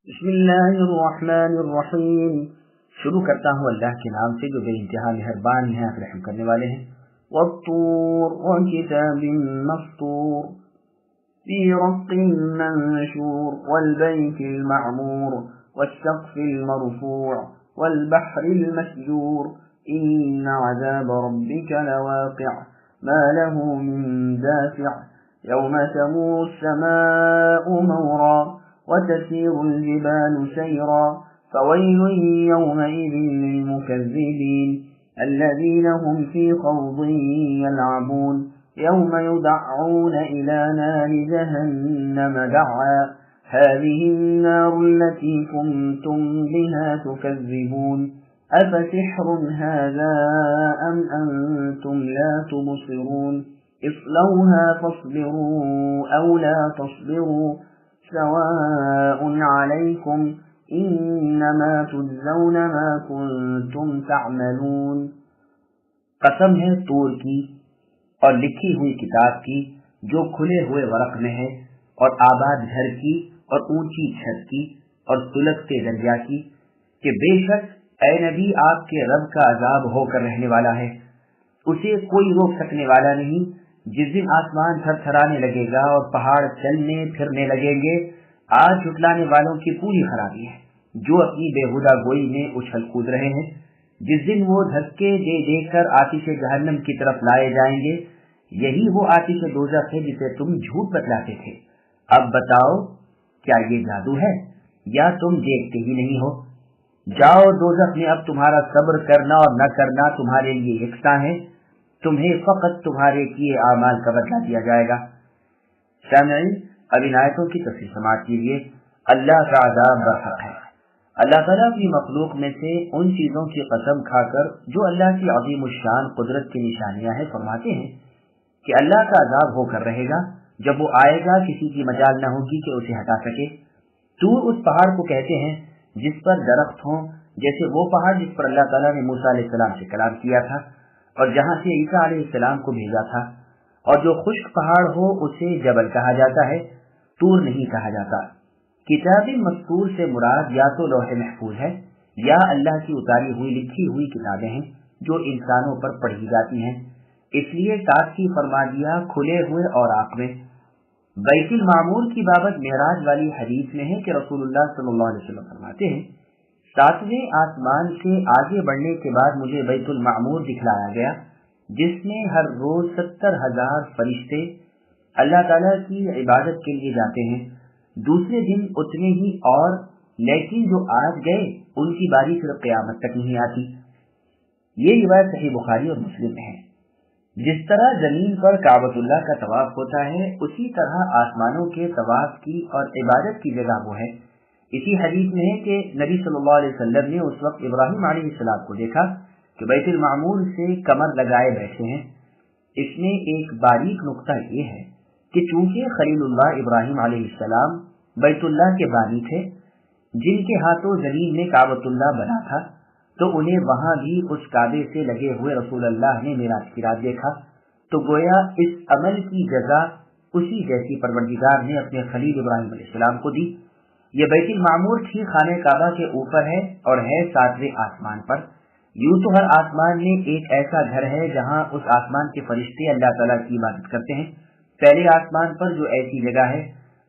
بسم اللہ الرحمن الرحیم۔ شروع کرتا ہوں اللہ کے نام سے جو بے انتہا مہربان ہیں، رحم کرنے والے ہیں۔ والطور وکتاب مسطور فی رق منشور والبیت المعمور والسقف المرفوع والبحر المسجور ان عذاب ربک لواقع ما له من دافع یوم تمور السماء مورا وتسير الجبال سيرا فويل يومئذ للمكذبين الذين هم في خوض يلعبون يوم يدعون إلى نار جهنم دعا هذه النار التي كنتم بها تكذبون أفسحر هذا أم أنتم لا تبصرون اصلوها فاصبروا أو لا تصبروا سواء علیکم انما تجزون ما کنتم تعملون۔ قسم ہے طور کی اور لکھی ہوئی کتاب کی جو کھلے ہوئے ورق میں ہے، اور آباد گھر کی اور اونچی چھت کی اور سلگتے دریا کی، کہ بے شک اے نبی آپ کے رب کا عذاب ہو کر رہنے والا ہے، اسے کوئی روک سکنے والا نہیں۔ جس دن آسمان تھر تھرانے لگے گا اور پہاڑ چلنے پھرنے لگیں گے، آج جھٹلانے والوں کی پوری خرابی ہے جو اپنی بےہودہ گوئی میں اچھل کود رہے ہیں۔ جس دن وہ دھکے دے دے کر آتش جہنم کی طرف لائے جائیں گے، یہی وہ آتش دوزخ ہے جسے تم جھوٹ بتلاتے تھے۔ اب بتاؤ کیا یہ جادو ہے یا تم دیکھتے ہی نہیں ہو؟ جاؤ دوزخ میں، اب تمہارا صبر کرنا اور نہ کرنا تمہارے لیے یکساں ہے، تمہیں فقط تمہارے کیے اعمال کا بدلہ دیا جائے گا۔ سامعین، اب ان آیتوں کی تفصیل سماعت کیجیے۔ اللہ کا عذاب برحق ہے۔ اللہ تعالیٰ کی مخلوق میں سے ان چیزوں کی قسم کھا کر جو اللہ کی عظیم الشان قدرت کی نشانیاں ہیں، فرماتے ہیں کہ اللہ کا عذاب ہو کر رہے گا، جب وہ آئے گا کسی کی مجال نہ ہوگی کہ اسے ہٹا سکے۔ طور اس پہاڑ کو کہتے ہیں جس پر درخت ہوں، جیسے وہ پہاڑ جس پر اللہ تعالیٰ نے موسیٰ علیہ السلام سے کلام کیا تھا اور جہاں سے عیسیٰ علیہ السلام کو بھیجا تھا، اور جو خشک پہاڑ ہو اسے جبل کہا جاتا ہے، طور نہیں کہا جاتا۔ کتاب مسطور سے مراد یا تو لوح محفوظ ہے یا اللہ کی اتاری ہوئی لکھی ہوئی کتابیں ہیں جو انسانوں پر پڑھی جاتی ہیں، اس لیے تاکید فرما دیا کھلے ہوئے اور آپ میں۔ بیت المعمور کی بابت معراج والی حدیث میں ہے کہ رسول اللہ صلی اللہ علیہ وسلم فرماتے ہیں، 7ویں آسمان سے آگے بڑھنے کے بعد مجھے بیت المعمور دکھلایا گیا، جس میں ہر روز 70,000 فرشتے اللہ تعالیٰ کی عبادت کے لیے جاتے ہیں۔ دوسرے دن اتنے ہی اور، لیکن جو آج گئے ان کی باری صرف قیامت تک نہیں آتی۔ یہ روایت صحیح بخاری اور مسلم میں ہے۔ جس طرح زمین پر کعبۃ اللہ کا طواف ہوتا ہے، اسی طرح آسمانوں کے طواف کی اور عبادت کی جگہ وہ ہے۔ اسی حدیث میں ہے کہ نبی صلی اللہ علیہ وسلم نے اس وقت ابراہیم علیہ السلام کو دیکھا کہ بیت المعمور سے کمر لگائے بیٹھے ہیں۔ اس میں ایک باریک نقطہ یہ ہے کہ چونکہ خلیل اللہ ابراہیم علیہ السلام بیت اللہ کے بانی تھے، جن کے ہاتھوں زمین میں کعبۃ اللہ بنا تھا، تو انہیں وہاں بھی اس کعبے سے لگے ہوئے رسول اللہ نے معراج کی رات دیکھا، تو گویا اس عمل کی جزا اسی جیسی پروردگار نے اپنے خلیل ابراہیم علیہ السلام کو دی۔ یہ بیت المعمور ٹھیک خانہ کعبہ کے اوپر ہے اور ہے 7ویں آسمان پر۔ یوں تو ہر آسمان میں ایک ایسا گھر ہے جہاں اس آسمان کے فرشتے اللہ تعالیٰ کی عبادت کرتے ہیں۔ پہلے آسمان پر جو ایسی جگہ ہے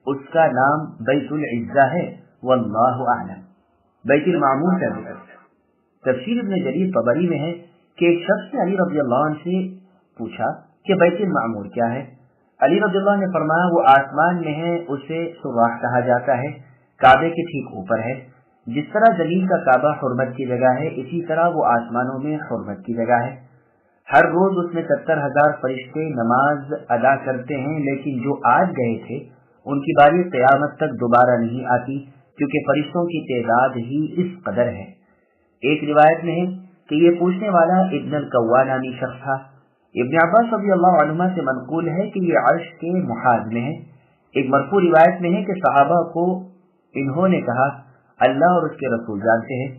اس کا نام بیت العزہ ہے، واللہ اعلم۔ بیت المعمور کا ذکر تفسیر ابن جریر طبری میں ہے کہ ایک شخص نے علی رضی اللہ عنہ سے پوچھا کہ بیت المعمور کیا ہے؟ علی رضی اللہ عنہ نے فرمایا وہ آسمان میں ہے، اسے سراح کہا جاتا ہے، کعبے کے ٹھیک اوپر ہے۔ جس طرح زمین کا کعبہ حرمت کی جگہ ہے، اسی طرح وہ آسمانوں میں حرمت کی جگہ ہے۔ ہر روز اس میں 70,000 فرشتے نماز ادا کرتے ہیں، لیکن جو آج گئے تھے ان کی باری قیامت تک دوبارہ نہیں آتی، کیونکہ فرشتوں کی تعداد ہی اس قدر ہے۔ ایک روایت میں ہے کہ یہ پوچھنے والا ابن القوا نامی شخص تھا۔ ابن عباس رضی اللہ عنہما سے منقول ہے کہ یہ عرش کے محاذ میں ہے۔ ایک مرفوع روایت میں ہے کہ صحابہ کو انہوں نے کہا اللہ اور اس کے رسول جانتے ہیں۔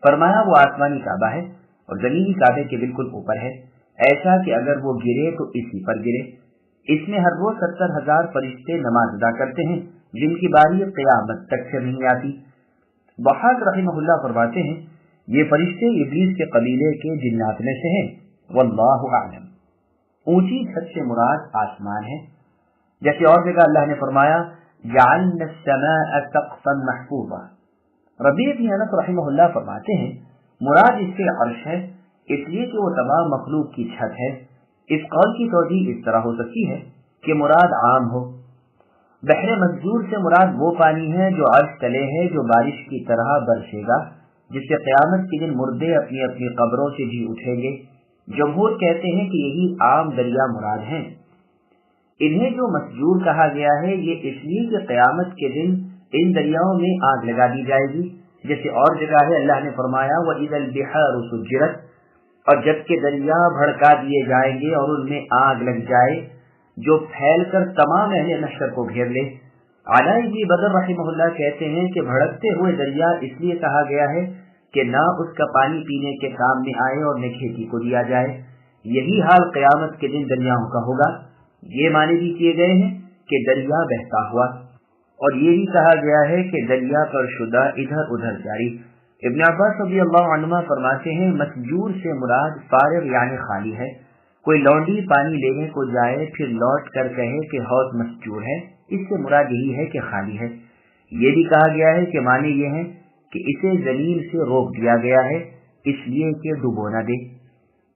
فرمایا وہ آسمانی کعبہ ہے اور زمینی کعبے کے بالکل اوپر ہے، ایسا کہ اگر وہ گرے تو اسی پر گرے۔ اس میں ہر روز 70,000 فرشتے نماز ادا کرتے ہیں، جن کی باری قیامت تک سے نہیں آتی۔ ضحاک رحمہ فرماتے ہیں یہ فرشتے ابلیس کے قبیلے کے جنات میں سے ہیں، واللہ اعلم۔ اونچی چھت سے مراد آسمان ہے، جیسے اور جگہ اللہ نے فرمایا جعلنا السماء سقفا محفوظا۔ ربیع بن انس رحمہ اللہ فرماتے ہیں مراد اس سے عرش ہے، اس لیے کہ وہ تمام مخلوق کی چھت ہے۔ اس قول کی توجیہ اس طرح ہو سکتی ہے کہ مراد عام ہو۔ بحر مسجور سے مراد وہ پانی ہے جو عرش تلے ہے، جو بارش کی طرح برسے گا، جس سے قیامت کے دن مردے اپنی اپنی قبروں سے جی اٹھیں گے۔ جمہور کہتے ہیں کہ یہی عام دریا مراد ہیں۔ انہیں جو مسجور کہا گیا ہے یہ اس لیے کہ قیامت کے دن ان دریاؤں میں آگ لگا دی جائے گی، جیسے اور جگہ ہے اللہ نے فرمایا وَإِذَا الْبِحَارُ سُجِّرَتْ، اور جب کہ دریا بھڑکا دیے جائیں گے اور ان میں آگ لگ جائے جو پھیل کر تمام اہل محشر کو گھیر لے۔ علاء بن بدر رحمہ اللہ کہتے ہیں کہ بھڑکتے ہوئے دریا اس لیے کہا گیا ہے کہ نہ اس کا پانی پینے کے کام میں آئے اور نہ کھیتی کو دیا جائے۔ یہی حال قیامت کے دن دریاؤں کا ہوگا۔ یہ معنی بھی کیے گئے ہیں کہ دریا بہتا ہوا، اور یہ بھی کہا گیا ہے کہ دریا پر شدہ ادھر ادھر جاری۔ ابن عباس رضی اللہ عنہما فرماتے ہیں مسجور سے مراد فارغ یعنی خالی ہے۔ کوئی لونڈی پانی لینے کو جائے پھر لوٹ کر کہے کہ حوض مسجور ہے، اس سے مراد یہی ہے کہ خالی ہے۔ یہ بھی کہا گیا ہے کہ معنی یہ ہے کہ اسے زمین سے روک دیا گیا ہے اس لیے کہ ڈبو نہ دے۔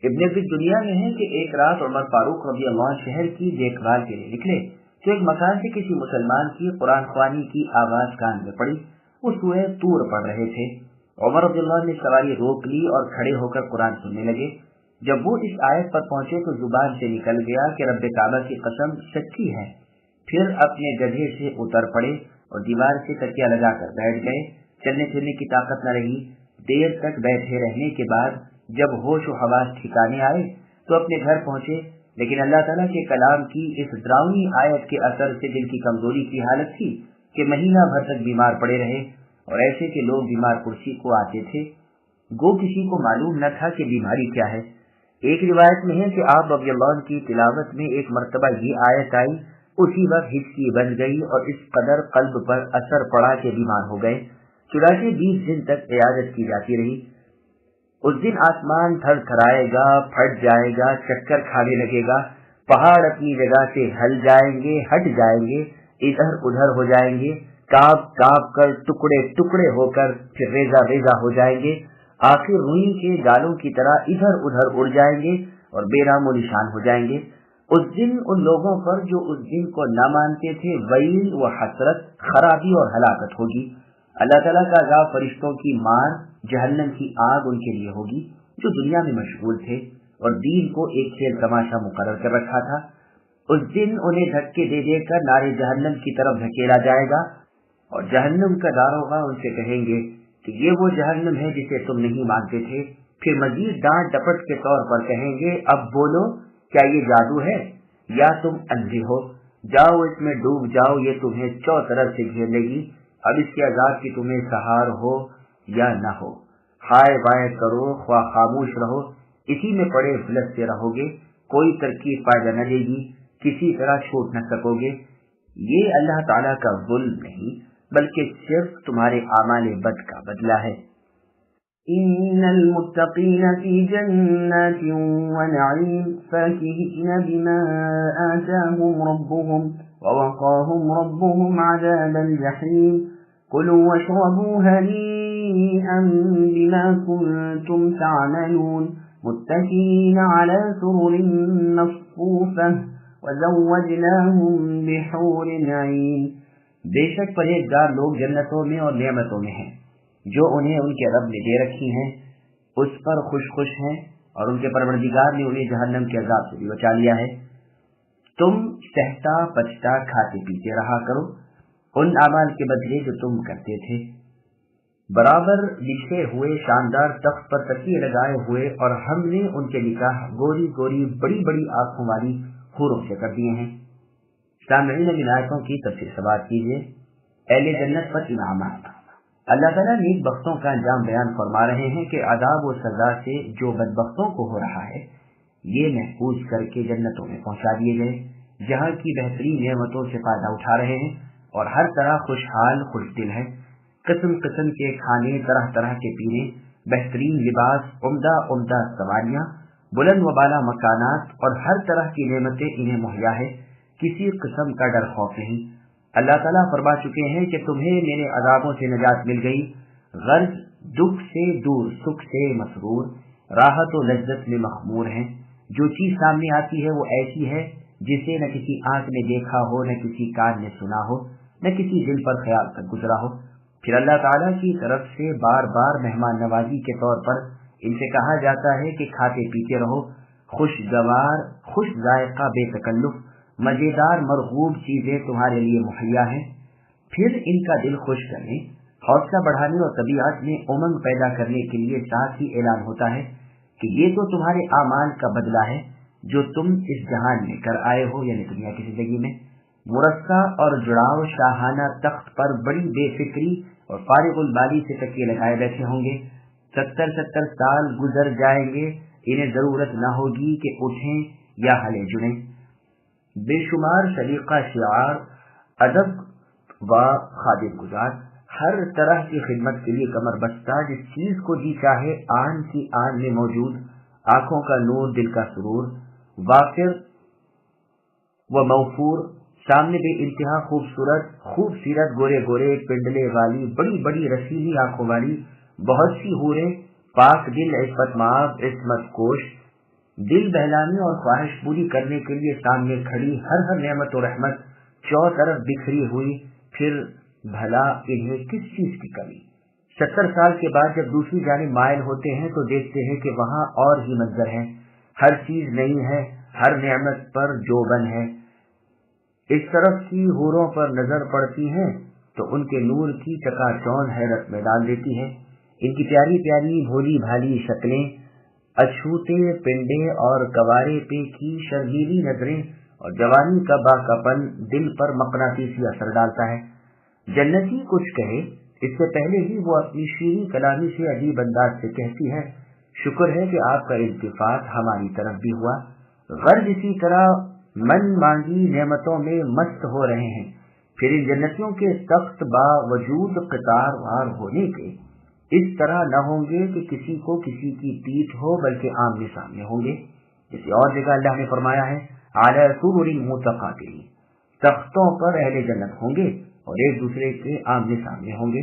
ابن ابی دنیا میں ہے کہ ایک رات عمر فاروق رضی اللہ عنہ شہر کی دیکھ بھال کے لیے نکلے تو ایک مکان سے کسی مسلمان کی قرآن خوانی کی آواز کان میں پڑی۔ وہ سورہ طور پڑھ رہے تھے۔ عمر رضی اللہ عنہ نے سواری روک لی اور کھڑے ہو کر قرآن سننے لگے۔ جب وہ اس آیت پر پہنچے تو زبان سے نکل گیا کہ رب کعبہ کی قسم سچی ہے۔ پھر اپنے گدھے سے اتر پڑے اور دیوار سے تکیہ لگا کر بیٹھ گئے۔ چلنے پھرنے کی طاقت نہ رہی۔ دیر تک بیٹھے رہنے کے بعد جب ہوش و حواس ٹھکانے آئے تو اپنے گھر پہنچے، لیکن اللہ تعالیٰ کے کلام کی اس ڈراؤنی آیت کے اثر سے دل کی کمزوری کی حالت تھی کہ مہینہ بھر تک بیمار پڑے رہے، اور ایسے کہ لوگ بیمار کرسی کو آتے تھے، گو کسی کو معلوم نہ تھا کہ بیماری کیا ہے۔ ایک روایت میں ہے کہ آپ رضی اللہ عنہ کی تلاوت میں ایک مرتبہ یہ آیت آئی، اسی وقت ہچکی بن گئی اور اس قدر قلب پر اثر پڑا کہ بیمار ہو گئے۔ چنانچہ 20 دن تک عیادت کی جاتی رہی۔ اس دن آسمان تھر تھرائے گا، پھٹ جائے گا، چکر کھانے لگے گا، پہاڑ اپنی جگہ سے ہل جائیں گے، ہٹ جائیں گے، ادھر ادھر ہو جائیں گے، کانپ کانپ کر ٹکڑے ٹکڑے ہو کر پھر ریزہ ریزہ ہو جائیں گے، آخر روئی کے گالوں کی طرح ادھر ادھر اڑ جائیں گے اور بے نام و نشان ہو جائیں گے۔ اس دن ان لوگوں پر جو اس دن کو نہ مانتے تھے ویل و حسرت، خرابی اور ہلاکت ہوگی۔ اللہ تعالیٰ کا عذاب فرشتوں کی مار، جہنم کی آگ ان کے لیے ہوگی جو دنیا میں مشغول تھے اور دین کو ایک کھیل تماشا مقرر کر رکھا تھا۔ اس دن انہیں دھکے دے دے کر نارے جہنم کی طرف دھکیلا جائے گا، اور جہنم کا داروغہ ان سے کہیں گے کہ یہ وہ جہنم ہے جسے تم نہیں مانتے تھے۔ پھر مزید ڈانٹ ڈپٹ کے طور پر کہیں گے اب بولو کیا یہ جادو ہے یا تم اندھے ہو؟ جاؤ اس میں ڈوب جاؤ، یہ تمہیں چوطرف سے گھیر لے گی، اب اس کے عذاب کی تمہیں سہار ہو یا نہ ہو۔ ہائے بائے کرو خواہ خاموش رہو، اسی میں پڑے بلستے رہو گے، کوئی ترکیب فائدہ نہ دے گی، کسی طرح چھوٹ نہ سکو گے۔ یہ اللہ تعالیٰ کا ظلم نہیں بلکہ صرف تمہارے اعمال بد کا بدلہ ہے۔ ان المتقین فی جنات ونعیم فاکہین بما آتاہم ربهم ووقاهم ربهم عذاب الجحیم کلوا واشربوا هنیئا بما کنتم تعملون متکئین علی سرر مصفوفہ وزوجناهم بحور عین۔ بے شک پرہیزگار لوگ جنتوں میں اور نعمتوں میں ہیں جو انہیں ان کے رب نے دے رکھی ہیں، اس پر خوش خوش ہیں، اور ان کے پروردگار نے انہیں جہنم کے عذاب سے بھی بچا لیا ہے۔ تم سہتا پچتا کھاتے پیتے رہا کرو ان اعمال کے بدلے جو تم کرتے تھے، برابر لکھے ہوئے شاندار تخت پر تکیے لگائے ہوئے، اور ہم نے ان کے نکاح گوری گوری بڑی بڑی آنکھوں والی حوروں سے کر دیے ہیں۔ سامعین ان آیتوں کی تفسیر سماعت کیجیے۔ اہل جنت پر انعامات۔ اللہ تعالیٰ نیک بختوں کا انجام بیان فرما رہے ہیں کہ عذاب و سزا سے جو بدبختوں کو ہو رہا ہے یہ محفوظ کر کے جنتوں میں پہنچا دیے گئے، جہاں کی بہترین نعمتوں سے فائدہ اٹھا رہے ہیں، اور ہر طرح خوشحال خوش دل ہے۔ قسم قسم کے کھانے، طرح طرح کے پینے، بہترین لباس، عمدہ عمدہ سواریاں، بلند و بالا مکانات اور ہر طرح کی نعمتیں انہیں مہیا ہے، کسی قسم کا ڈر خوف نہیں۔ اللہ تعالیٰ فرما چکے ہیں کہ تمہیں میرے عذابوں سے نجات مل گئی، غرض دکھ سے دور، سکھ سے مسرور، راحت و لذت میں مخمور ہیں۔ جو چیز سامنے آتی ہے وہ ایسی ہے جسے نہ کسی آنکھ نے دیکھا ہو، نہ کسی کان نے سنا ہو، نہ کسی دل پر خیال تک گزرا ہو۔ پھر اللہ تعالیٰ کی طرف سے بار بار مہمان نوازی کے طور پر ان سے کہا جاتا ہے کہ کھاتے پیتے رہو، خوشگوار خوش ذائقہ بے تکلف مزیدار مرغوب چیزیں تمہارے لیے مہیا ہیں۔ پھر ان کا دل خوش کرنے، حوصلہ بڑھانے اور طبیعت میں امنگ پیدا کرنے کے لیے ساتھ ہی اعلان ہوتا ہے کہ یہ تو تمہارے اعمال کا بدلہ ہے جو تم اس جہان میں کر آئے ہو، یعنی دنیا کی زندگی میں۔ مرصع اور جڑاؤ شاہانہ تخت پر بڑی بے فکری اور فارغ البالی سے تکیے لگائے بیٹھے ہوں گے۔ 70 سال گزر جائیں گے، انہیں ضرورت نہ ہوگی کہ اٹھیں یا ہلے جڑیں۔ بے شمار سلیقہ شعار، ادب و خادم گزار، ہر طرح کی خدمت کے لیے کمر بستہ، جس چیز کو جی چاہے آن کی آن میں موجود، آنکھوں کا نور، دل کا سرور، وافر و موفور، سامنے بے انتہا خوب سیرت، گورے گورے پنڈلے والی، بڑی بڑی رسیلی آنکھوں والی، بہت سی حوریں، پاک دل، عصمت مآب، عصمت کوش، دل بہلانے اور خواہش پوری کرنے کے لیے سامنے کھڑی، ہر نعمت و رحمت چوطرف بکھری ہوئی، پھر بھلا انہیں کس چیز کی کمی؟ 70 سال کے بعد جب دوسری جانب مائل ہوتے ہیں تو دیکھتے ہیں کہ وہاں اور ہی منظر ہے، ہر چیز نئی ہے، ہر نعمت پر جوبن ہے۔ اس طرف کی حوروں پر نظر پڑتی ہے تو ان کے نور کی چکا چوند حیرت میں ڈال دیتی ہے۔ ان کی پیاری پیاری بھولی بھالی شکلیں، اچھوتے پنڈے اور کوارے پہ کی شرمیلی نظریں اور جوانی کا باقاپن دل پر مقناطیسی اثر ڈالتا ہے۔ جنتی کچھ کہے اس سے پہلے ہی وہ اپنی شیریں کلامی سے عجیب انداز سے کہتی ہے، شکر ہے کہ آپ کا التفات ہماری طرف بھی ہوا۔ غرض اسی طرح من مانگی نعمتوں میں مست ہو رہے ہیں۔ پھر ان جنتیوں کے تخت باوجود قطار وار ہونے کے اس طرح نہ ہوں گے کہ کسی کو کسی کی پیٹھ ہو، بلکہ آمنے سامنے ہوں گے۔ کسی اور جگہ اللہ نے فرمایا ہے، علی سرر متقابلین، تختوں پر اہل جنت ہوں گے اور ایک دوسرے کے آمنے سامنے ہوں گے۔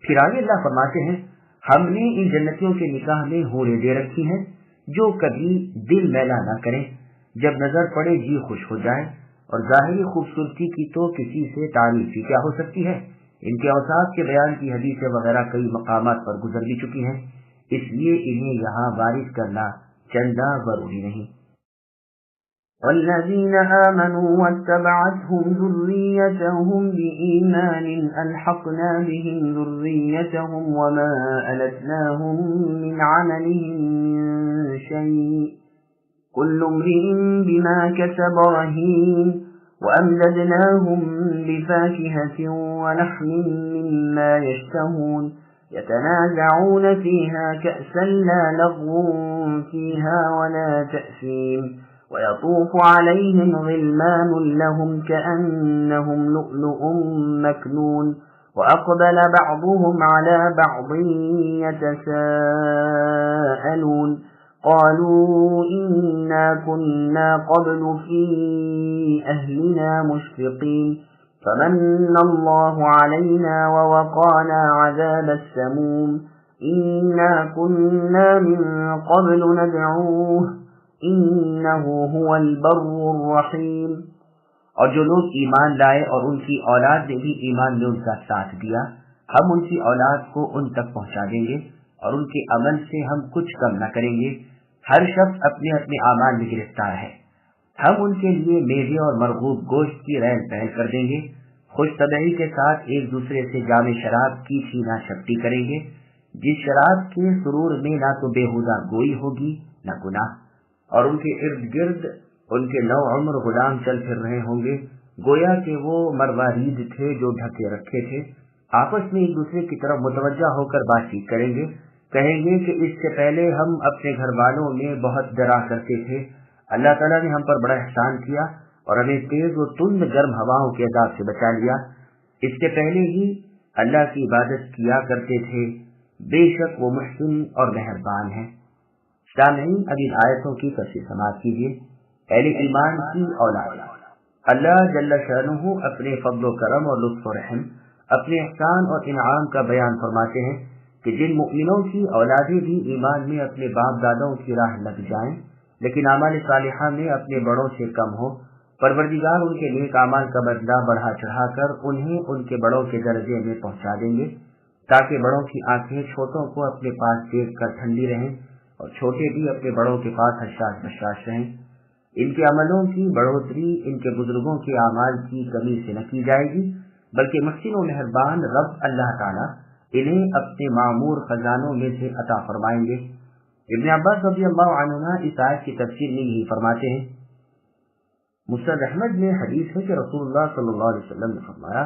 پھر آگے اللہ فرماتے ہیں، ہم نے ان جنتیوں کے نکاح میں حوریں دے رکھی ہیں جو کبھی دل میلا نہ کریں، جب نظر پڑے جی خوش ہو جائے، اور ظاہری خوبصورتی کی تو کسی سے تعریف ہی کیا ہو سکتی ہے۔ ان کے اوصاف کے بیان کی حدیثیں وغیرہ کئی مقامات پر گزر بھی چکی ہیں، اس لیے انہیں یہاں وارد کرنا چندہ ضروری نہیں۔ والذين آمنوا واتبعتهم ذريتهم بإيمان ألحقنا بهم ذريتهم وما ألتناهم من عملهم من شيء كل امرئ بما كسب رهين وأمددناهم بفاكهة ولحم مما يشتهون يتنازعون فيها كأسا لا لغو فيها ولا تأثيم ويطوف عليهم غلمان لهم كأنهم لؤلؤ مكنون وأقبل بعضهم على بعض يتساءلون قالوا إنا كنا قبل في أهلنا مشفقين فمن الله علينا ووقانا عذاب السموم إنا كنا من قبل ندعوه إنه هو البر الرحيم۔ اور جو لوگ ایمان لائے اور ان کی اولاد نے بھی ایمان میں ان کا ساتھ دیا، ہم ان کی اولاد کو ان تک پہنچا دیں گے اور ان کے عمل سے ہم کچھ کم نہ کریں گے۔ ہر شخص اپنے اپنے اعمال میں گرفتار ہے۔ ہم ان کے لیے میوے اور مرغوب گوشت کی ریل پہل کر دیں گے، خوش طبعی کے ساتھ ایک دوسرے سے جام شراب کی چھینا چھپٹی کریں گے، جس شراب کے سرور میں نہ تو بےہودہ گوئی ہوگی نہ گناہ، اور ان کے ارد گرد ان کے نو عمر غلام چل پھر رہے ہوں گے، گویا کہ وہ مروارید تھے جو ڈھکے رکھے تھے۔ آپس میں ایک دوسرے کی طرف متوجہ ہو کر بات چیت کریں گے، کہیں گے کہ اس سے پہلے ہم اپنے گھر والوں میں بہت ڈرا کرتے تھے، اللہ تعالیٰ نے ہم پر بڑا احسان کیا اور ہمیں تیز و تند گرم ہواؤں کے عذاب سے بچا لیا۔ اس سے پہلے ہی اللہ کی عبادت کیا کرتے تھے، بے شک وہ محسن اور مہربان ہیں۔ سامعین، اب ان آیتوں کی تفصیل سماعت کیجیے۔ اہل ایمان کی اولاد، اللہ جل شانہ اپنے فضل و کرم اور لطف و رحم، اپنے احسان اور انعام کا بیان فرماتے ہیں کہ جن مؤمنوں کی اولادیں بھی ایمان میں اپنے باپ دادوں کی راہ لگ جائیں لیکن اعمال صالحہ میں اپنے بڑوں سے کم ہو، پروردگار ان کے نیک اعمال کا بدلہ بڑھا چڑھا کر انہیں ان کے بڑوں کے درجے میں پہنچا دیں گے، تاکہ بڑوں کی آنکھیں چھوٹوں کو اپنے پاس دیکھ کر ٹھنڈی رہیں اور چھوٹے بھی اپنے بڑوں کے پاس حشاش بشاش رہیں۔ ان کے عملوں کی بڑھوتری ان کے بزرگوں کے اعمال کی کمی سے نہ کی جائے گی، بلکہ محسن و مہربان رب اللہ تعالیٰ انہیں اپنے معمور خزانوں میں سے عطا فرمائیں گے۔ ابن عباس رضی اللہ عنہ اس آیت کی تفسیر میں یہی فرماتے ہیں۔ مسند احمد میں حدیث ہے کہ رسول اللہ صلی اللہ علیہ وسلم نے فرمایا،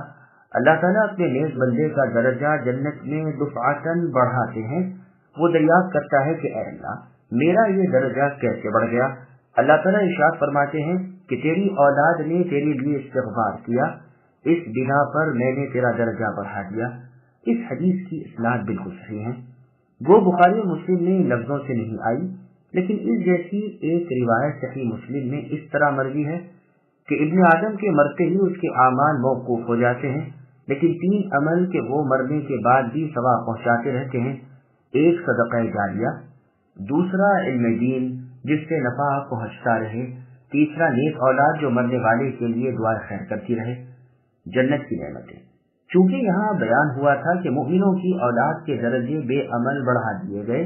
اللہ تعالیٰ اپنے نیک بندے کا درجہ جنت میں دفعتاً بڑھاتے ہیں۔ وہ دریافت کرتا ہے کہ اے اللہ، میرا یہ درجہ کیسے بڑھ گیا؟ اللہ تعالیٰ ارشاد فرماتے ہیں کہ تیری اولاد نے تیرے لیے استغفار کیا، اس بنا پر میں نے تیرا درجہ بڑھا دیا۔ اس حدیث کی اسناد بالکل صحیح ہے، وہ بخاری و مسلم میں ان لفظوں سے نہیں آئی، لیکن اس جیسی ایک روایت صحیح مسلم میں اس طرح مروی ہے کہ ابن آدم کے مرتے ہی اس کے اعمال موقوف ہو جاتے ہیں، لیکن 3 عمل کے وہ مرنے کے بعد بھی ثواب پہنچاتے رہتے ہیں۔ ایک صدقہ جاریہ، دوسرا علم دین جس سے نفع پہنچتا رہے، تیسرا نیک اولاد جو مرنے والے کے لیے دعائیں خیر کرتی رہے۔ جنت کی نعمتیں، چونکہ یہاں بیان ہوا تھا کہ مومنوں کی اولاد کے درجے بے عمل بڑھا دیے گئے،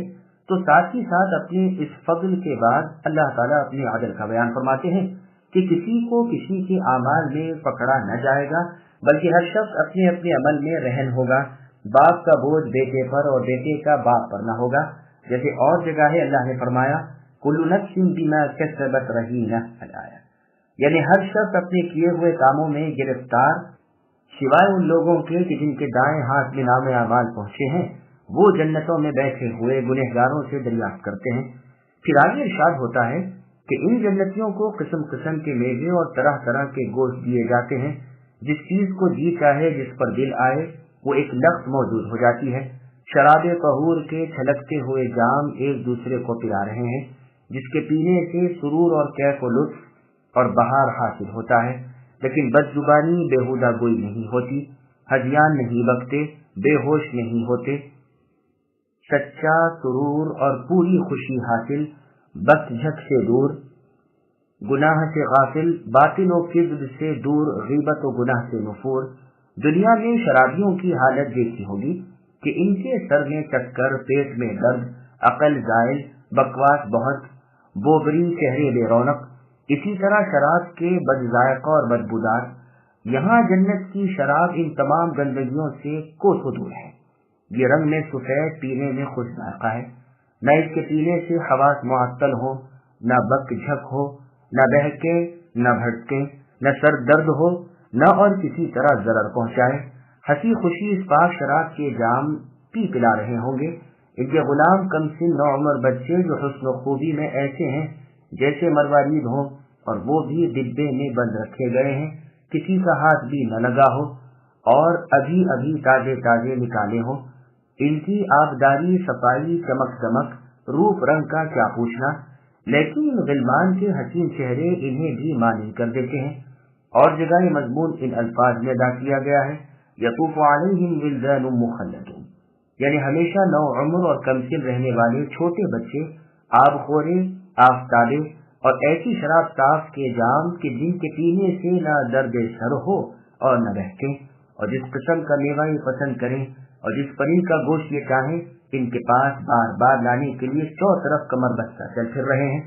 تو ساتھ ہی ساتھ اپنے اس فضل کے بعد اللہ تعالیٰ اپنے عدل کا بیان فرماتے ہیں کہ کسی کو کسی کے اعمال میں پکڑا نہ جائے گا، بلکہ ہر شخص اپنے اپنے عمل میں رہن ہوگا۔ باپ کا بوجھ بیٹے پر اور بیٹے کا باپ پر نہ ہوگا، جیسے اور جگہ ہے اللہ نے فرمایا کل نفس بما کسبت رہینہ، یعنی ہر شخص اپنے کیے ہوئے کاموں میں گرفتار، سوائے ان لوگوں کے کہ جن کے دائیں ہاتھ میں نام اعمال پہنچے ہیں، وہ جنتوں میں بیٹھے ہوئے گنہگاروں سے دریافت کرتے ہیں۔ پھر آگے ارشاد ہوتا ہے کہ ان جنتیوں کو قسم قسم کے میوے اور طرح طرح کے گوشت دیے جاتے ہیں، جس چیز کو جی چاہے جس پر دل آئے وہ ایک لفظ موجود ہو جاتی ہے۔ شراب طہور کے چھلکتے ہوئے جام ایک دوسرے کو پلا رہے ہیں، جس کے پینے سے سرور اور کیف و لطف اور بہار حاصل ہوتا ہے، لیکن بد زبانی بےہودہ گوئی نہیں ہوتی، ہذیان نہیں بکتے، بے ہوش نہیں ہوتے، سچا سرور اور پوری خوشی حاصل، بس جھک سے دور، گناہ سے غافل، باطل و کذب سے دور، غیبت و گناہ سے نفور۔ دنیا میں شرابیوں کی حالت دیکھی ہوگی کہ ان کے سر میں چکر، پیٹ میں درد، عقل زائل، بکواس بہت، بوبری، چہرے بے رونق، اسی طرح شراب کے بد ذائقہ اور بدبودار۔ یہاں جنت کی شراب ان تمام گندگیوں سے کوسوں دور ہے۔ یہ رنگ میں سفید، پینے میں خوش ذائقہ ہے، نہ اس کے پینے سے حواس معطل ہو، نہ بک جھک ہو، نہ بہکے، نہ بھٹکے، نہ سر درد ہو، نہ اور کسی طرح ضرر پہنچائے۔ ہنسی خوشی اس پاک شراب کے جام پی پلا رہے ہوں گے۔ ان کے غلام کم سن نوعمر بچے جو حسن و خوبی میں ایسے ہیں جیسے مروارید ہوں، اور وہ بھی ڈبے میں بند رکھے گئے ہیں، کسی کا ہاتھ بھی نہ لگا ہو اور ابھی ابھی تازے تازے نکالے ہوں۔ ان کی آبداری، صفائی، چمک دمک، روپ رنگ کا کیا پوچھنا، لیکن غلمان کے حسین چہرے انہیں بھی مانی کر دیتے ہیں۔ اور جگہ یہ مضمون ان الفاظ میں ادا کیا گیا ہے، یطوف علیہم ولدان مخلدون، یعنی ہمیشہ نو عمر اور کم سن رہنے والے چھوٹے بچے، آب خورے، آفتابے اور ایسی شراب صاف کے جام کہ جن کے پینے سے نہ درد سر ہو اور نہ بہکے، اور جس قسم کا میوہ یہ پسند کریں اور جس پری کا گوشت یہ چاہیں، ان کے پاس بار بار لانے کے لیے چو طرف کمر بستہ چل پھر رہے ہیں۔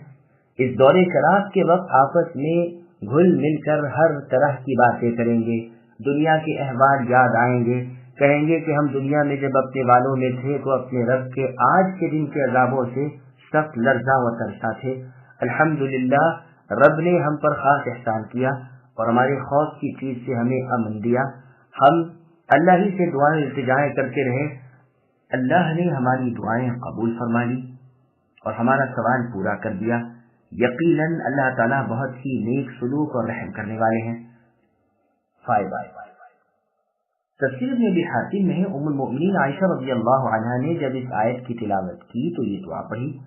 اس دور شراب کے وقت آپس میں گھل مل کر ہر طرح کی باتیں کریں گے، دنیا کے احوال یاد آئیں گے، کہیں گے کہ ہم دنیا میں جب اپنے والوں میں تھے تو اپنے رب کے آج کے دن کے عذابوں سے سخت لرزاں و ترساں تھے۔ الحمدللہ، رب نے ہم پر خاص احسان کیا اور ہمارے خوف کی چیز سے ہمیں امن دیا۔ ہم اللہ ہی سے دعائیں التجائیں کرتے رہے، اللہ نے ہماری دعائیں قبول فرما لی اور ہمارا سوال پورا کر دیا۔ یقیناً اللہ تعالیٰ بہت ہی نیک سلوک اور رحم کرنے والے ہیں۔ فائدہ تفسیر ابن ابی حاتم میں ام المؤمنین عائشہ رضی اللہ عنہا نے جب اس آیت کی تلاوت کی تو یہ دعا پڑھی،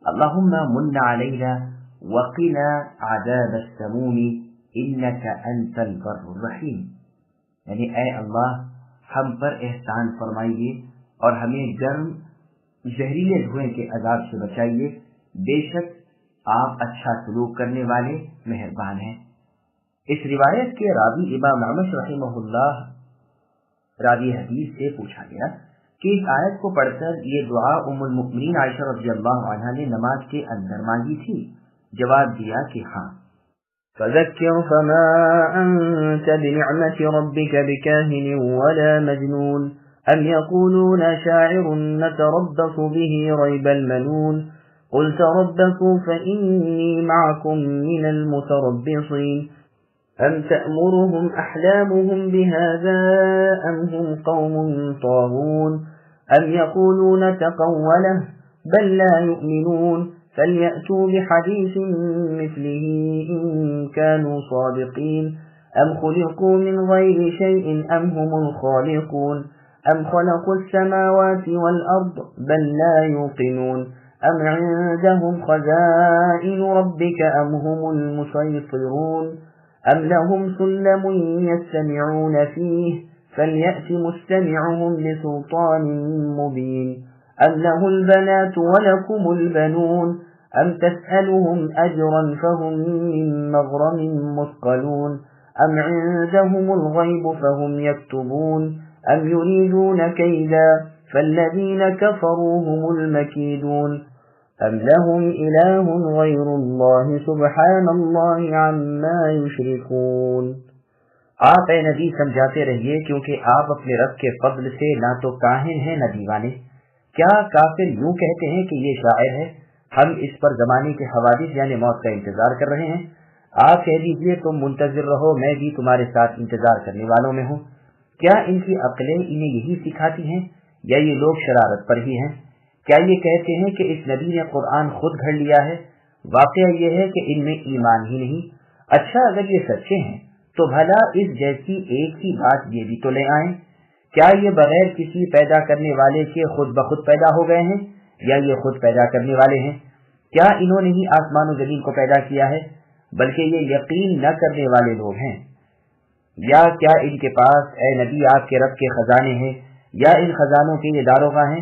اللہم من علینا وقنا عذاب السموم انک انت البر الرحیم، یعنی اے اللہ ہم پر احسان فرمائیے اور ہمیں گرم زہریلے دھوئیں کے عذاب سے بچائیے، بے شک آپ اچھا سلوک کرنے والے مہربان ہیں۔ اس روایت کے راوی امام احمد رحمہ اللہ راوی حدیث سے پوچھا گیا کہ اس آیت کو پڑھ کر یہ دعا ام المؤمنین عائشہ رضی اللہ عنہا نے نماز کے اندر مانگی تھی؟ جواب دیا کہ ہاں۔ فذكر فما أنت بنعمة ربك بكاهن ولا مجنون أم يقولون شاعر نتربص به ريب المنون قل تربصوا فإني معكم من المتربصين أم تأمرهم أحلامهم بهذا أم هم قوم طاغون أم يقولون تقوله بل لا يؤمنون فليأتوا بحديث مثله إن كانوا صادقين أم خلقوا من غير شيء أم هم الخالقون أم خلقوا السماوات والأرض بل لا يوقنون أم عندهم خزائن ربك أم هم المسيطرون أم لهم سلم يستمعون فيه فليأت مستمعهم بسلطان مبين أم له البنات ولكم البنون أم تسألهم أجرا فهم من مغرم مثقلون أم عندهم الغيب فهم يكتبون أم يريدون كيدا فالذين كفروا هم المكيدون أم لهم إله غير الله سبحان الله عما يشركون۔ آپ اے نبی سمجھاتے رہیے کیونکہ آپ اپنے رب کے فضل سے نہ تو کاہن ہیں نہ دیوانے۔ کیا کافر یوں کہتے ہیں کہ یہ شاعر ہے، ہم اس پر زمانے کے حوادث یعنی موت کا انتظار کر رہے ہیں؟ آپ کہہ دیجئے تم منتظر رہو، میں بھی تمہارے ساتھ انتظار کرنے والوں میں ہوں۔ کیا ان کی عقلیں انہیں یہی سکھاتی ہیں یا یہ لوگ شرارت پر ہی ہیں؟ کیا یہ کہتے ہیں کہ اس نبی نے قرآن خود گھڑ لیا ہے؟ واقعہ یہ ہے کہ ان میں ایمان ہی نہیں۔ اچھا اگر یہ سچے ہیں تو بھلا اس جیسی ایک ہی بات یہ بھی تو لے آئیں۔ کیا یہ بغیر کسی پیدا کرنے والے کے خود بخود پیدا ہو گئے ہیں یا یہ خود پیدا کرنے والے ہیں؟ کیا انہوں نے ہی آسمان و زمین کو پیدا کیا ہے؟ بلکہ یہ یقین نہ کرنے والے لوگ ہیں۔ یا کیا ان کے پاس اے نبی آپ کے رب کے خزانے ہیں یا ان خزانوں کے یہ داروغہ ہیں؟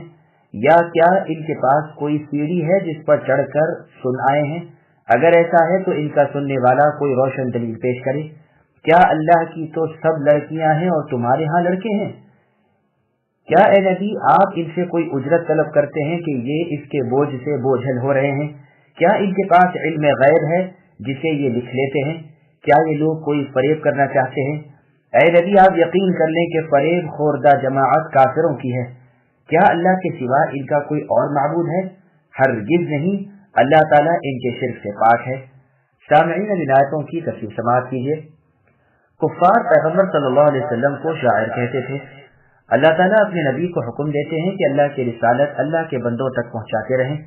یا کیا ان کے پاس کوئی سیڑھی ہے جس پر چڑھ کر سن آئے ہیں؟ اگر ایسا ہے تو ان کا سننے والا کوئی روشن دلیل پیش کرے۔ کیا اللہ کی تو سب لڑکیاں ہیں اور تمہارے ہاں لڑکے ہیں؟ کیا اے نبی آپ ان سے کوئی اجرت طلب کرتے ہیں کہ یہ اس کے بوجھ سے بوجھل ہو رہے ہیں؟ کیا ان کے پاس علم غیب ہے جسے یہ لکھ لیتے ہیں؟ کیا یہ لوگ کوئی فریب کرنا چاہتے ہیں؟ اے نبی آپ یقین کر لیں کہ فریب خوردہ جماعت کافروں کی ہے۔ کیا اللہ کے سوا ان کا کوئی اور معبود ہے؟ ہرگز نہیں، اللہ تعالیٰ ان کے شرک سے پاک ہے۔ سامعین اب آیتوں کی تفسیر سماعت کیجیے۔ کفار پیغمبر صلی اللہ علیہ وسلم کو شاعر کہتے تھے۔ اللہ تعالیٰ اپنے نبی کو حکم دیتے ہیں کہ اللہ کی رسالت اللہ کے بندوں تک پہنچاتے رہیں۔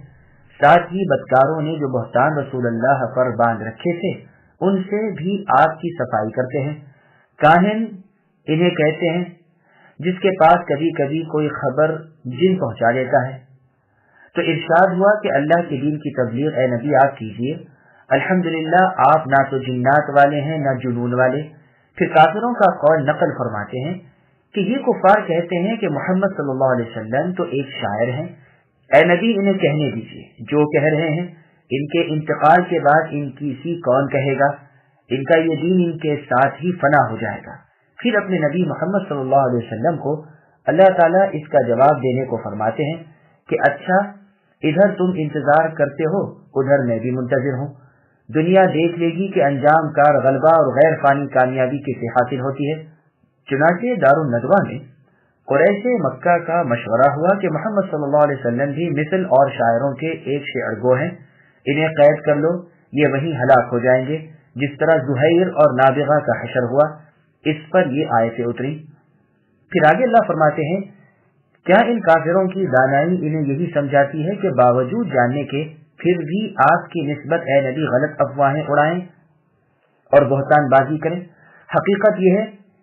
ساتھ ہی بدکاروں نے جو بہتان رسول اللہ پر باندھ رکھے تھے ان سے بھی آپ کی صفائی کرتے ہیں۔ کاہن انہیں کہتے ہیں جس کے پاس کبھی کبھی کوئی خبر جن پہنچا دیتا ہے۔ تو ارشاد ہوا کہ اللہ کے دین کی تبلیغ اے نبی آپ کیجیے۔ الحمدللہ آپ نہ تو جنات والے ہیں نہ جنون والے۔ پھر کافروں کا قول نقل فرماتے ہیں کہ یہ کفار کہتے ہیں کہ محمد صلی اللہ علیہ وسلم تو ایک شاعر ہیں، اے نبی انہیں کہنے دیجیے جو کہہ رہے ہیں، ان کے انتقال کے بعد ان کی سی کون کہے گا، ان کا یہ دین ان کے ساتھ ہی فنا ہو جائے گا۔ پھر اپنے نبی محمد صلی اللہ علیہ وسلم کو اللہ تعالیٰ اس کا جواب دینے کو فرماتے ہیں کہ اچھا ادھر تم انتظار کرتے ہو ادھر میں بھی منتظر ہوں۔ دنیا دیکھ لے گی کہ انجام کار غلبہ اور غیر فانی کامیابی کسے حاصل ہوتی ہے۔ چنانچہ دارالندوہ میں قریش مکہ کا مشورہ ہوا کہ محمد صلی اللہ علیہ وسلم بھی مثل اور شاعروں کے ایک شعر گو ہیں، انہیں قید کر لو، یہ وہیں ہلاک ہو جائیں گے جس طرح زہیر اور نابغہ کا حشر ہوا۔ اس پر یہ آیتیں اتری۔ پھر آگے اللہ فرماتے ہیں کیا ان کافروں کی دانائی انہیں یہی سمجھاتی ہے کہ باوجود جاننے کے پھر بھی آپ کی نسبت اے نبی غلط افواہیں اڑائیں اور بہتان بازی کریں؟ حقیقت یہ ہے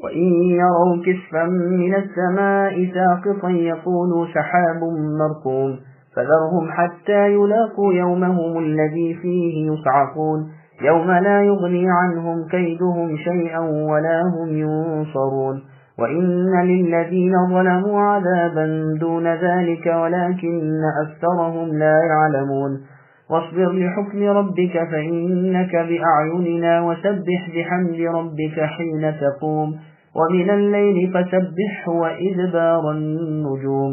وَإِن يَرَوْا كِسْفًا مِّنَ السَّمَاءِ سَاقِطًا يَقُولُوا سَحَابٌ مَّرْكُومٌ فَذَرْهُمْ حَتَّى يُلَاقُوا يَوْمَهُمُ الَّذِي فِيهِ يُصْعَقُونَ يَوْمَ لَا يُغْنِي عَنْهُمْ كَيْدُهُمْ شَيْئًا وَلَا هُمْ يُنصَرُونَ وَإِنَّ لِلَّذِينَ ظَلَمُوا عَذَابًا دُونَ ذَلِكَ وَلَكِنَّ أَكْثَرَهُمْ لَا يَعْلَمُونَ واصبر لحكم ربك فإنك بأعيننا وسبح بحمد ربك حين تقوم ومن الليل فسبحه وإدبار النجوم۔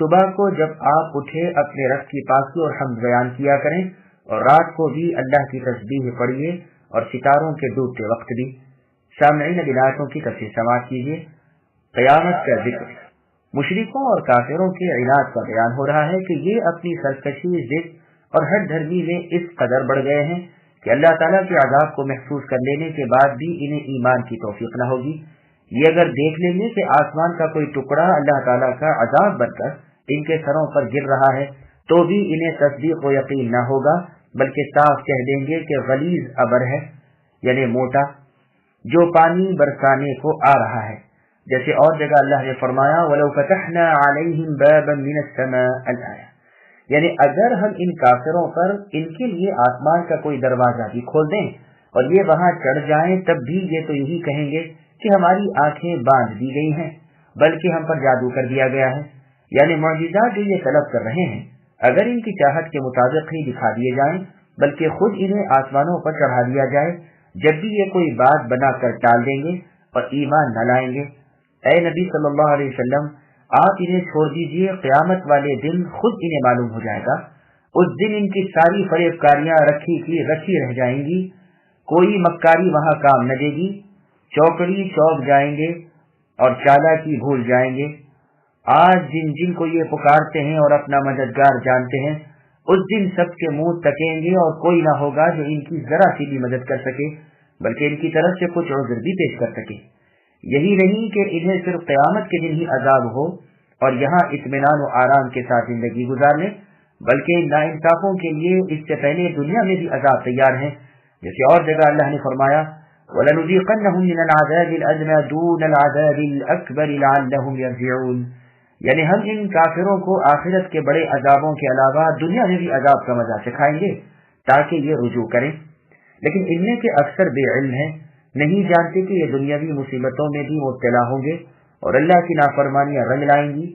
صبح کو جب آپ اٹھے اپنے رب کی پاکی اور حمد بیان کیا کریں، اور رات کو بھی اللہ کی تسبیح پڑھیے اور ستاروں کے ڈوبتے وقت بھی۔ سامعین ولایتوں کی تفصیل سماعت کیجیے۔ قیامت کا ذکر مشرکوں اور کافروں کے عناد کا بیان ہو رہا ہے کہ یہ اپنی سرکشی، ضد اور ہر دھرمی میں اس قدر بڑھ گئے ہیں کہ اللہ تعالیٰ کے عذاب کو محسوس کر لینے کے بعد بھی انہیں ایمان کی توفیق نہ ہوگی۔ یہ اگر دیکھ لیں گے کہ آسمان کا کوئی ٹکڑا اللہ تعالیٰ کا عذاب بن کر ان کے سروں پر گر رہا ہے تو بھی انہیں تصدیق و یقین نہ ہوگا، بلکہ صاف کہہ دیں گے کہ غلیظ ابر ہے، یعنی موٹا، جو پانی برسانے کو آ رہا ہے۔ جیسے اور جگہ اللہ نے فرمایا وَلَوْ فَتَحْنَا عَلَيْهِمْ بَابًا مِنَ السَّمَاءِ الْآيَةِ، یعنی اگر ہم ان کافروں پر ان کے لیے آسمان کا کوئی دروازہ بھی کھول دیں اور یہ وہاں چڑھ جائیں، تب بھی یہ تو یہی کہیں گے کہ ہماری آنکھیں باندھ دی گئی ہیں، بلکہ ہم پر جادو کر دیا گیا ہے۔ یعنی معجزات جو یہ طلب کر رہے ہیں اگر ان کی چاہت کے مطابق ہی دکھا دیے جائیں، بلکہ خود انہیں آسمانوں پر چڑھا دیا جائے، جب بھی یہ کوئی بات بنا کر ٹال دیں گے اور ایمان نہ لائیں گے۔ اے نبی صلی اللہ علیہ وسلم، آپ انہیں چھوڑ دیجئے، قیامت والے دن خود انہیں معلوم ہو جائے گا۔ اس دن ان کی ساری فریب کاریاں رکھی کی رکھی رہ جائیں گی، کوئی مکاری وہاں کام نہ دے گی، چوکڑی چوک جائیں گے اور چالاکی بھول جائیں گے۔ آج جن جن کو یہ پکارتے ہیں اور اپنا مددگار جانتے ہیں، اس دن سب کے منہ تکیں گے اور کوئی نہ ہوگا جو ان کی ذرا سی بھی مدد کر سکے، بلکہ ان کی طرف سے کچھ عذر بھی پیش کر سکے۔ یہی نہیں کہ انہیں صرف قیامت کے دن ہی عذاب ہو اور یہاں اطمینان و آرام کے ساتھ زندگی گزار لیں، بلکہ ناانصافوں کے لیے اس سے پہلے دنیا میں بھی عذاب تیار ہیں۔ جیسے اور جگہ اللہ نے فرمایا وَلَنُذِيقَنَّهُم مِّنَ الْعَذَابِ الْأَدْنَىٰ دُونَ الْعَذَابِ الْأَكْبَرِ لَعَلَّهُمْ يَرْجِعُونَ، یعنی ہم ان کافروں کو آخرت کے بڑے عذابوں کے علاوہ دنیا میں بھی عذاب کا مزہ چکھائیں گے تاکہ یہ رجوع کریں۔ لیکن ان میں کے اکثر بے علم ہیں، نہیں جانتے کہ یہ دنیاوی مصیبتوں میں بھی مبتلا ہوں گے اور اللہ کی نافرمانیاں رنگ لائیں گی۔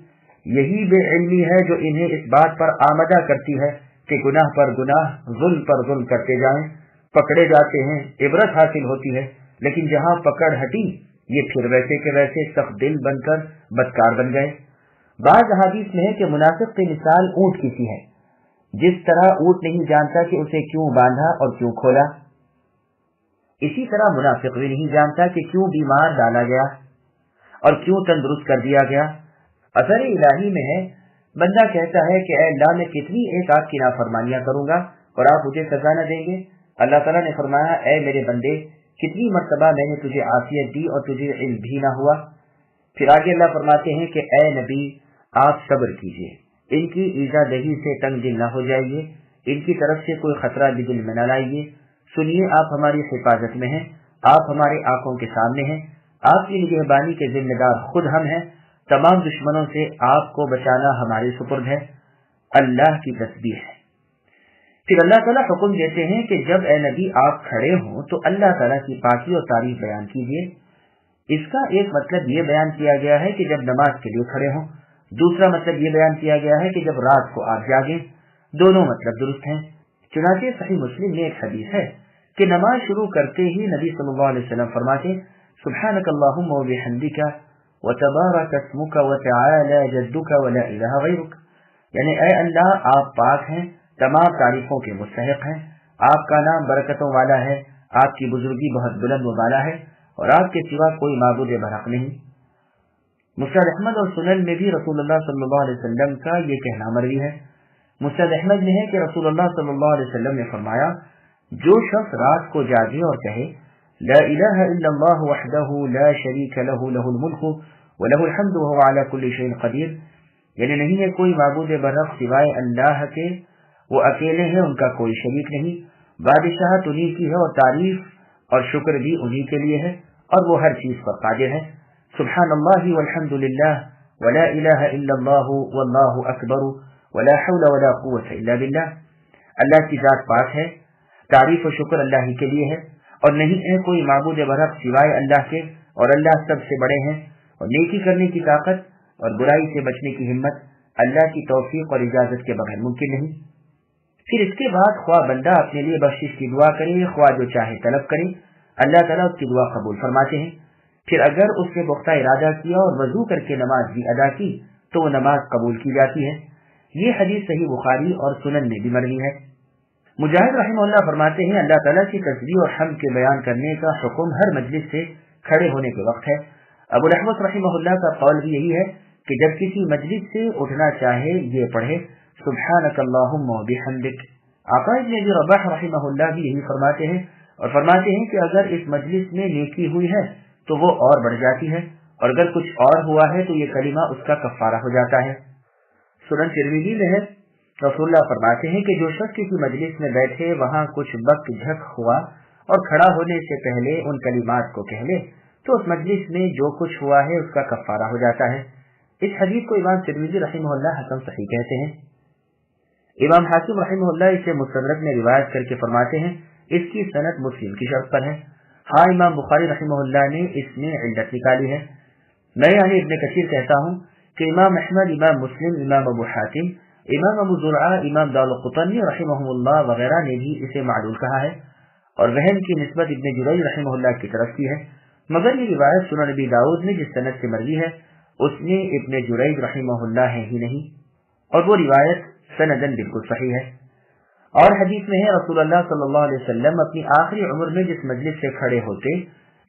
یہی بے علمی ہے جو انہیں اس بات پر آمدہ کرتی ہے کہ گناہ پر گناہ، ظلم پر ظلم کرتے جائیں، پکڑے جاتے ہیں، عبرت حاصل ہوتی ہے، لیکن جہاں پکڑ ہٹی یہ پھر ویسے کے ویسے سخت دل بن کر بدکار بن گئے۔ بعض حدیث میں ہے کہ منافق کی مثال اونٹ کی سی ہے، جس طرح اونٹ نہیں جانتا کہ اسے کیوں باندھا اور کیوں کھولا، اسی طرح منافق بھی نہیں جانتا کہ کیوں بیمار ڈالا گیا اور کیوں تندرست کر دیا گیا۔ اثر الہی میں ہے، بندہ کہتا ہے کہ اے اللہ میں کتنی ایک آپ کی نافرمانیاں کروں گا اور آپ مجھے سزا نہ دیں گے۔ اللہ تعالیٰ نے فرمایا اے میرے بندے، کتنی مرتبہ میں نے تجھے عافیت دی اور تجھے علم بھی نہ ہوا۔ پھر آگے اللہ فرماتے ہیں کہ اے نبی آپ صبر کیجئے، ان کی ایذا دہی سے تنگ دل نہ ہو جائیے، ان کی طرف سے کوئی خطرہ بھی دل میں نہ لائیے۔ سنیے آپ ہماری حفاظت میں ہیں، آپ ہمارے آنکھوں کے سامنے ہیں، آپ کی نگہبانی کے ذمہ دار خود ہم ہیں، تمام دشمنوں سے آپ کو بچانا ہمارے سپرد ہے۔ اللہ کی تسبیح ہے۔ پھر اللہ تعالیٰ حکم دیتے ہیں کہ جب اے نبی آپ کھڑے ہوں تو اللہ تعالیٰ کی پاکی اور تعریف بیان کیجیے۔ اس کا ایک مطلب یہ بیان کیا گیا ہے کہ جب نماز کے لیے کھڑے ہوں، دوسرا مطلب یہ بیان کیا گیا ہے کہ جب رات کو آپ جاگیں۔ دونوں مطلب درست ہیں۔ چنانچہ صحیح مسلم میں ایک حدیث ہے کہ نماز شروع کرتے ہی نبی صلی اللہ علیہ وسلم فرماتے سبحانک اللہم و بحمدک وتبارک اسمک وتعالی جدک ولا الہ غیرک، یعنی اے اللہ آپ پاک ہیں، تمام تعریفوں کے مستحق ہیں، آپ کا نام برکتوں والا ہے، آپ کی بزرگی بہت بلند و بالا ہے اور آپ کے سوا کوئی معبود برحق نہیں۔ مسند احمد اور سنن میں بھی رسول اللہ صلی اللہ علیہ وسلم کا یہ کہنا مروی ہے۔ مسند احمد میں ہے کہ رسول اللہ صلی اللہ علیہ وسلم نے فرمایا جو شخص رات کو جاگے اور کہے لا الہ الا اللہ وحدہ لا شریک لہ لہ الملک ولہ الحمد وہو علی کل شیء قدیر، یعنی نہیں ہے کوئی معبود برحق سوائے اللہ کے، وہ اکیلے ہیں، ان کا کوئی شریک نہیں، بادشاہت انہی کی ہے اور تعریف اور شکر بھی انہی کے لیے ہے اور وہ ہر چیز پر قادر ہے۔ سبحان اللہ والحمد للہ ولا الہ الا اللہ واللہ اکبر ولا حول ولا قوت الا باللہ، اللہ کی ذات پاک ہے، تعریف و شکر اللہ ہی کے لیے ہے اور نہیں ہے کوئی معبود برحق سوائے اللہ کے، اور اللہ سب سے بڑے ہیں، اور نیکی کرنے کی طاقت اور برائی سے بچنے کی ہمت اللہ کی توفیق اور اجازت کے بغیر ممکن نہیں۔ پھر اس کے بعد خواہ بندہ اپنے لیے بخشش کی دعا کرے، خواہ جو چاہے طلب کرے، اللہ تعالیٰ اس کی دعا قبول فرماتے ہیں۔ پھر اگر اس نے پختہ ارادہ کیا اور وضو کر کے نماز بھی ادا کی تو وہ نماز قبول کی جاتی ہے۔ یہ حدیث صحیح بخاری اور سنن میں بھی مروی ہے۔ مجاہد رحمہ اللہ فرماتے ہیں اللہ تعالیٰ کی تسبیح اور حمد کے بیان کرنے کا حکم ہر مجلس سے کھڑے ہونے کے وقت ہے۔ ابو الاحوص رحمہ اللہ کا قول بھی یہی ہے کہ جب کسی مجلس سے اٹھنا چاہے یہ پڑھے سبحانک اللہم و بحمدک۔ عطاء بن ابی رباح رحمہ اللہ بھی یہی فرماتے ہیں اور فرماتے ہیں کہ اگر اس مجلس میں نیکی ہوئی ہے تو وہ اور بڑھ جاتی ہے، اور اگر کچھ اور ہوا ہے تو یہ کلمہ اس کا کفارہ ہو جاتا ہے۔ سنن ترمذی میں ہے رسول اللہ فرماتے ہیں کہ جو شخص کسی مجلس میں بیٹھے وہاں کچھ بک جھک ہوا اور کھڑا ہونے سے پہلے ان کلمات کو کہہ لے تو اس مجلس میں جو کچھ ہوا ہے اس کا کفارہ ہو جاتا ہے۔ اس حدیث کو امام ترمذی رحمہ اللہ حسن صحیح کہتے ہیں۔ امام حاکم رحمہ اللہ اسے مستدرک میں روایت کر کے فرماتے ہیں اس کی سند مسلم کی شرط پر ہے۔ ہاں امام بخاری رحمہ اللہ نے اس میں علت نکالی ہے۔ میں یعنی ابن کثیر کہتا ہوں کہ امام احمد، امام مسلم، امام ابو حاتم، امام ابو زرعہ، امام دارقطنی رحمہ اللہ وغیرہ نے بھی اسے معلول کہا ہے اور وہم کی نسبت ابن جریج رحمہ اللہ کی طرف کی ہے، مگر یہ روایت سنن نبی داؤد میں جس سند سے مروی ہے اس میں ابن جریج رحمہ اللہ ہے ہی نہیں، اور وہ روایت سندن بالکل صحیح ہے۔ اور حدیث میں ہے رسول اللہ صلی اللہ علیہ وسلم اپنی آخری عمر میں جس مجلس سے کھڑے ہوتے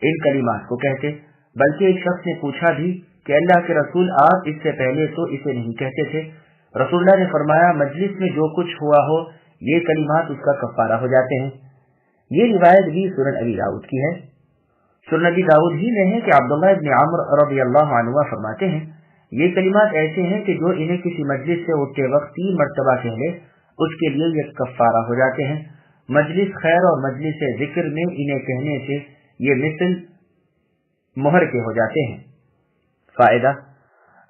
ان کلمات کو کہتے، بلکہ ایک شخص نے پوچھا بھی کہ اللہ کے رسول آپ اس سے پہلے تو اسے نہیں کہتے تھے۔ رسول اللہ نے فرمایا مجلس میں جو کچھ ہوا ہو یہ کلمات اس کا کفارہ ہو جاتے ہیں۔ یہ روایت بھی سنن ابی داؤد کی ہے۔ سنن ابی داؤد ہی میں ہے کہ عبداللہ ابن عمر رضی اللہ عنہ فرماتے ہیں یہ کلمات ایسے ہیں کہ جو انہیں کسی مجلس سے اٹھتے وقت 3 مرتبہ کہہ لے اس کے لیے یہ کفارہ ہو جاتے ہیں۔ مجلس خیر اور مجلس ذکر میں انہیں کہنے سے یہ مثل مہر کے ہو جاتے ہیں۔ فائدہ: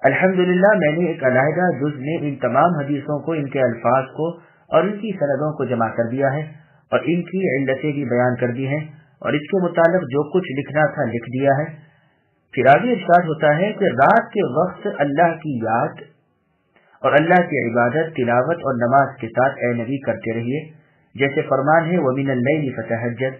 الحمدللہ میں نے ایک علیحدہ جز میں ان تمام حدیثوں کو، ان کے الفاظ کو اور ان کی سندوں کو جمع کر دیا ہے اور ان کی علتیں بھی بیان کر دی ہیں اور اس کے متعلق جو کچھ لکھنا تھا لکھ دیا ہے۔ پھر آگے ارشاد ہوتا ہے کہ رات کے وقت اللہ کی یاد اور اللہ کی عبادت، تلاوت اور نماز کے ساتھ اے نبی کرتے رہیے، جیسے فرمان ہے وَمِنَ اللَّيْلِ فَتَهَجَّدْ،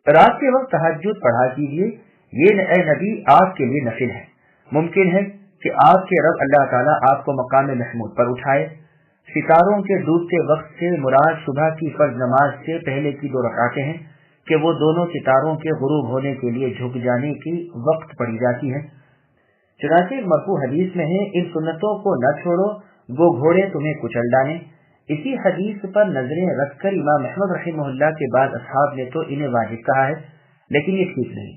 رات کے وقت تہجد پڑھا کیجیے، یہ اے نبی آپ کے لیے نفل ہے۔ ممکن ہے کہ آپ کے رب اللہ تعالیٰ آپ کو مقام محمود پر اٹھائے۔ ستاروں کے ڈوبتے وقت سے مراد صبح کی فرض نماز سے پہلے کی 2 رکعتیں ہیں کہ وہ دونوں ستاروں کے غروب ہونے کے لیے جھک جانے کی وقت پڑھی جاتی ہیں۔ چنانچہ ایک مرفوع حدیث میں ہے ان سنتوں کو نہ چھوڑو گو گھوڑے تمہیں کچل ڈالیں۔ اسی حدیث پر نظریں رکھ کر امام احمد رحمہ اللہ کے بعد اصحاب نے تو انہیں واجب کہا ہے، لیکن یہ ٹھیک نہیں،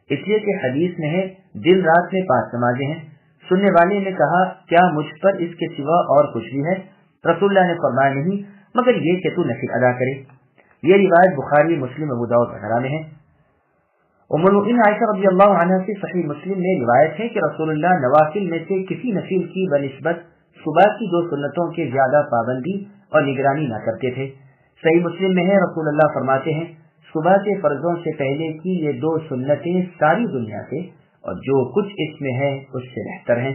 اس لیے کہ حدیث میں ہے دن رات میں 5 نمازیں ہیں۔ سننے والے نے کہا کیا مجھ پر اس کے سوا اور کچھ بھی ہے؟ رسول اللہ نے فرمایا نہیں مگر یہ کہ تو نفل ادا کرے۔ یہ روایت بخاری، مسلم، ابو داؤد وغیرہ میں ہے۔ ام المؤمنین عائشہ رضی اللہ عنہا سے صحیح مسلم میں روایت ہے کہ رسول اللہ نوافل میں سے کسی نفل کی بنسبت صبح کی 2 سنتوں کے زیادہ پابندی اور نگرانی نہ کرتے تھے۔ صحیح مسلم میں ہے رسول اللہ فرماتے ہیں صبح کے فرضوں سے پہلے کی یہ 2 سنتیں ساری دنیا سے اور جو کچھ اس میں ہے اس سے بہتر ہیں۔